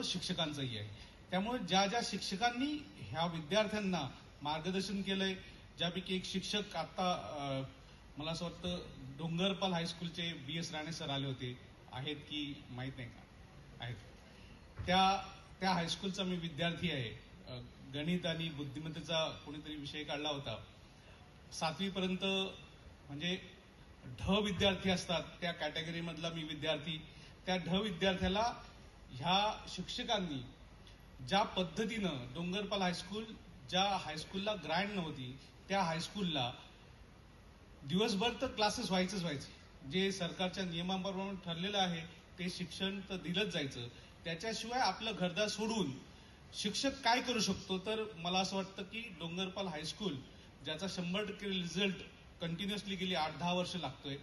शिक्षकांचंही आहे. त्यामुळे ज्या ज्या शिक्षकांनी ह्या विद्यार्थ्यांना मार्गदर्शन केलंय, ज्यापैकी एक शिक्षक आता मला असं वाटतं डोंगरपाल हायस्कूलचे BS राणे सर आले होते, आहेत की माहीत नाही का, आहेत. त्या हायस्कूलचा मी विद्यार्थी आहे. गणित आणि बुद्धिमत्तेचा कोणीतरी विषय काढला होता. 7वी पर्यंत म्हणजे विद्यार्थी असतात त्या कॅटेगरीमधला मी विद्यार्थी. त्या विद्यार्थ्याला ह्या शिक्षकांनी ज्या पद्धतीनं डोंगरपाल हायस्कूल, ज्या हायस्कूलला ग्रँड नव्हती त्या हायस्कूलला दिवसभर तर क्लासेस व्हायचे, जे सरकारच्या नियमाप्रमाणे ठरलेलं आहे ते शिक्षण तर दिलंच जायचं. त्याच्याशिवाय आपलं घरदार सोडून शिक्षक काय करू शकतो, तर मला असं वाटतं की डोंगरपाल हायस्कूल ज्याचा 100% रिझल्ट कंटिन्युअसली गेली 8-10 वर्ष लागतोय,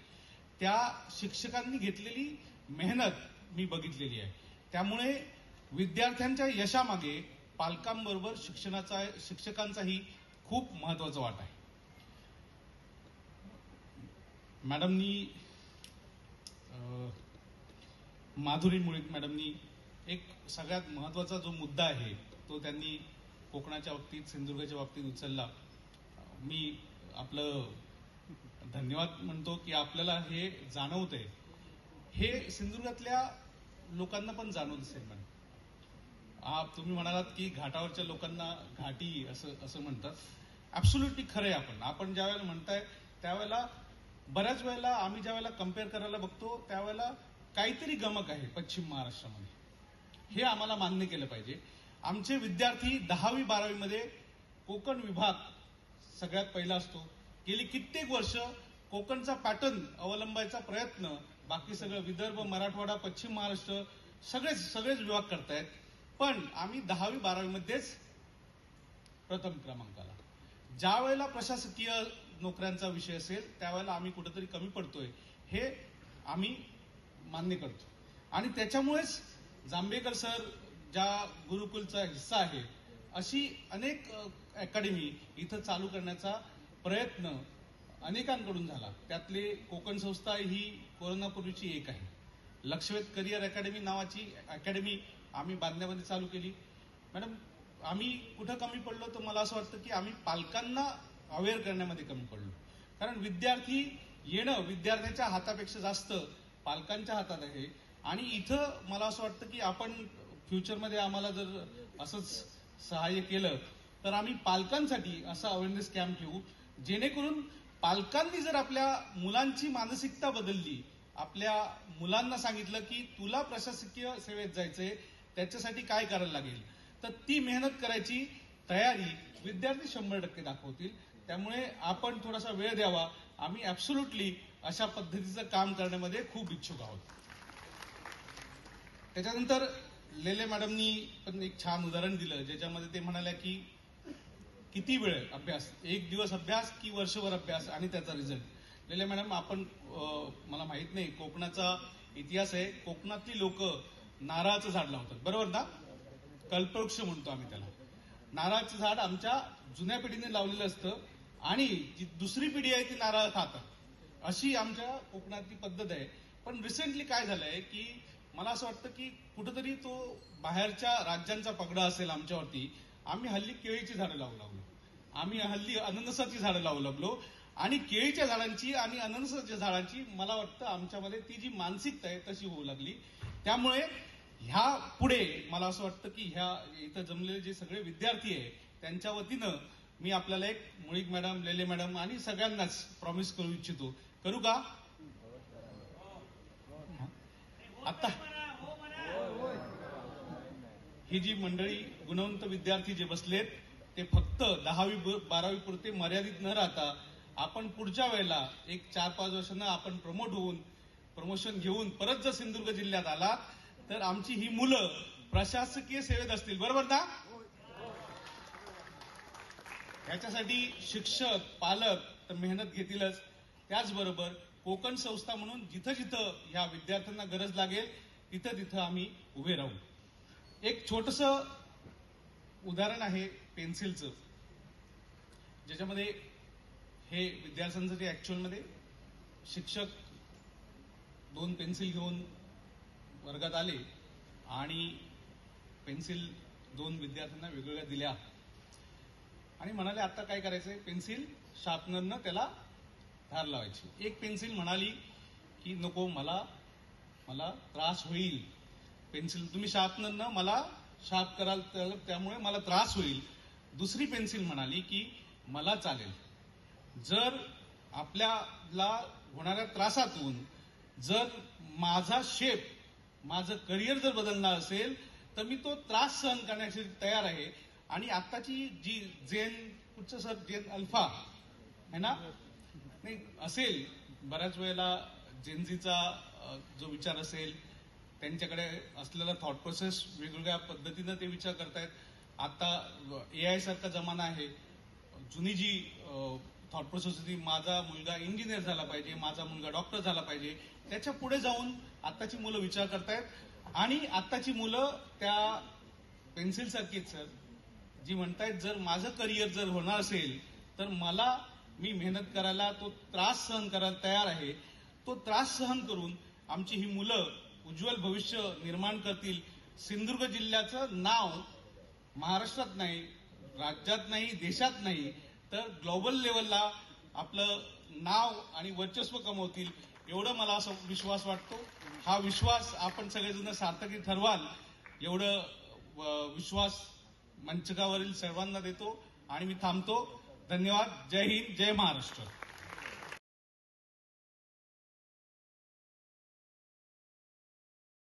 त्या शिक्षकांनी घेतलेली मेहनत मी बघितलेली आहे. त्यामुळे विद्यार्थ्यांच्या यशामागे पालकांबरोबर शिक्षकांचाही खूप महत्वाचा वाटा आहे. मॅडमनी माधुरी मुळीक मॅडमनी एक सगळ्यात महत्वाचा जो मुद्दा आहे तो त्यांनी कोकणाच्या बाबतीत, सिंधुदुर्गाच्या बाबतीत उचलला. मी आपलं धन्यवाद म्हणतो की आपल्याला हे जाणवतंय. हे सिंधुदुर्गातल्या लोकांना पण जाणवत असेल मॅडम. तुम्ही म्हणालात की घाटावरच्या लोकांना घाटी असं म्हणतात. ऍब्सोल्युटली खरं आहे. आपण ज्या वेळेला म्हणताय त्यावेळेला बऱ्याच वेळेला आम्ही ज्या वेळेला कम्पेअर करायला बघतो त्यावेळेला काहीतरी गमक आहे पश्चिम महाराष्ट्रामध्ये, हे आम्हाला मान्य केलं पाहिजे. आमचे विद्यार्थी 10वी-12वी मध्ये कोकण विभाग सगळ्यात पहिला असतो. गेली कित्येक वर्ष कोकणचा पॅटर्न अवलंबायचा प्रयत्न बाकी सगळं विदर्भ, मराठवाडा, पश्चिम महाराष्ट्र सगळेच विभाग करतायत. पण आम्ही 10वी-12वी मध्येच प्रथम क्रमांकाला. ज्या वेळेला प्रशासकीय नोकऱ्यांचा विषय असेल त्यावेळेला आम्ही कुठेतरी कमी पडतोय, हे आम्ही मान्य करतो. आणि त्याच्यामुळेच जांभेकर सर ज्या गुरुकुलचा हिस्सा आहे, अशी अनेक अकॅडमी इथं चालू करण्याचा प्रयत्न अनेकांकडून झाला. त्यातले कोकण संस्था ही कोरोनापूर्वीची एक आहे. लक्षवेध करिअर अकॅडमी नावाची अकॅडमी आम्ही बांधण्यामध्ये चालू केली. मॅडम, आम्ही कुठं कमी पडलो तर मला असं वाटतं की आम्ही पालकांना अवेअर करण्यामध्ये कमी पडलो. कारण विद्यार्थी येणं विद्यार्थ्याच्या हातापेक्षा जास्त पालकांच्या हातात आहे. आणि इथं मला असं वाटतं की आपण फ्युचरमध्ये आम्हाला जर असंच सहाय्य केलं तर आम्ही पालकांसाठी असा अवेअरनेस कॅम्प ठेवू, जेणेकरून पालकांनी जर आपल्या मुलांची मानसिकता बदलली, आपल्या मुलांना सांगितलं की तुला प्रशासकीय सेवेत जायचंय, त्याच्यासाठी काय करायला लागेल, तर ती मेहनत करायची तयारी विद्यार्थी 100% दाखवतील. त्यामुळे आपण थोडासा वेळ द्यावा. आम्ही ऍब्सोल्युटली अशा पद्धतीचं काम करण्यामध्ये खूप इच्छुक आहोत. त्याच्यानंतर लेले मॅडमनी पण एक छान उदाहरण दिलं, ज्याच्यामध्ये ते म्हणाल्या की किती वेळ अभ्यास, एक दिवस अभ्यास की वर्षभर अभ्यास आणि त्याचा रिझल्ट. लेले मॅडम, आपण मला माहित नाही, कोकणाचा इतिहास आहे. कोकणातली लोक नारळाचं झाड लावतात, बरोबर ना? कल्पवृक्ष म्हणतो आम्ही त्याला. नारळाचं झाड आमच्या जुन्या पिढीने लावलेलं असतं आणि जी दुसरी पिढी आहे ती नारळ खातात, अशी आमच्या कोकणातली पद्धत आहे. पण रिसेंटली काय झालंय की मला असं वाटतं की कुठंतरी तो बाहेरच्या राज्यांचा पगडा असेल आमच्यावरती. आम्ही हल्ली केळीची झाडं लावू लागलो, आम्ही हल्ली अननसाची झाडं लावू लागलो. आणि केळीच्या झाडांची आणि अननसाच्या झाडांची मला वाटतं आमच्यामध्ये ती जी मानसिकता आहे तशी होऊ लागली. त्यामुळे ह्या पुढे मला असं वाटतं की ह्या इथं जमलेले जे सगळे विद्यार्थी आहे त्यांच्या वतीनं मी आपल्याला एक मुळीक मॅडम, लेले मॅडम आणि सगळ्यांनाच प्रॉमिस करू इच्छितो. करू का? आता ही जी मंडळी गुणवंत विद्यार्थी जे बसलेत ते फक्त 10वी-12वी पुरते मर्यादित न राहता आपण पुढच्या वेळेला एक 4-5 वर्षांना आपण प्रमोशन घेऊन परत जर सिंधुदुर्ग जिल्ह्यात आलात तर आमची ही मुलं प्रशासकीय सेवेत असतील, बरोबर ना? याच्यासाठी शिक्षक, पालक तर मेहनत घेतीलच. त्याचबरोबर कोकण संस्था म्हणून जिथं जिथं ह्या विद्यार्थ्यांना गरज लागेल तिथं तिथं आम्ही उभे राहू. एक छोटंसं उदाहरण आहे पेन्सिलचं, ज्याच्यामध्ये हे विद्यार्थ्यांसाठी ऍक्च्युअलमध्ये शिक्षक 2 पेन्सिल घेऊन वर्गात आले आणि पेन्सिल 2 विद्यार्थ्यांना वेगवेगळ्या दिल्या आणि म्हणाले आता काय करायचंय, पेन्सिल शार्पनरनं त्याला धार लावायची. एक पेन्सिल म्हणाली की नको, मला त्रास होईल, पेन्सिल तुम्ही शार्पनरनं मला शार्प कराल त्यामुळे मला त्रास होईल. दुसरी पेन्सिल म्हणाली की मला चालेल. जर आपल्याला होणाऱ्या त्रासातून जर माझा शेप, माझं करिअर जर बदलणार असेल तर मी तो त्रास सहन करण्यासाठी तयार आहे. आणि आत्ताची जी कुठचं सर जेन अल्फा आहे ना, नाही असेल, बऱ्याच वेळेला जेनझीचा जो विचार असेल, त्यांच्याकडे असलेला थॉट प्रोसेस वेगवेगळ्या पद्धतीनं ते विचार करतायत. आता AI सारखा जमाना आहे. जुनी जी थॉट प्रोसेस होती, माझा मुलगा इंजिनियर झाला पाहिजे, माझा मुलगा डॉक्टर झाला पाहिजे, त्याच्या पुढे जाऊन आत्ताची मुलं विचार करतायत. आणि आत्ताची मुलं त्या पेन्सिल सारखीच सर, जी म्हणतायत जर माझं करिअर जर होणार असेल तर मी मेहनत करायला, तो त्रास सहन करायला तयार आहे. तो त्रास सहन करून आमची ही मुलं उज्ज्वल भविष्य निर्माण करतील. सिंधुदुर्ग जिल्ह्याचं नाव महाराष्ट्रात नाही, राज्यात नाही, देशात नाही, तर ग्लोबल लेवलला आपलं नाव आणि वर्चस्व कमवतील, एवढं मला असं विश्वास वाटतो. हा विश्वास आपण सगळेजण सार्थकी ठरवाल, एवढं विश्वास मंचकावरील सर्वांना देतो आणि मी थांबतो. धन्यवाद. जय हिंद, जय महाराष्ट्र.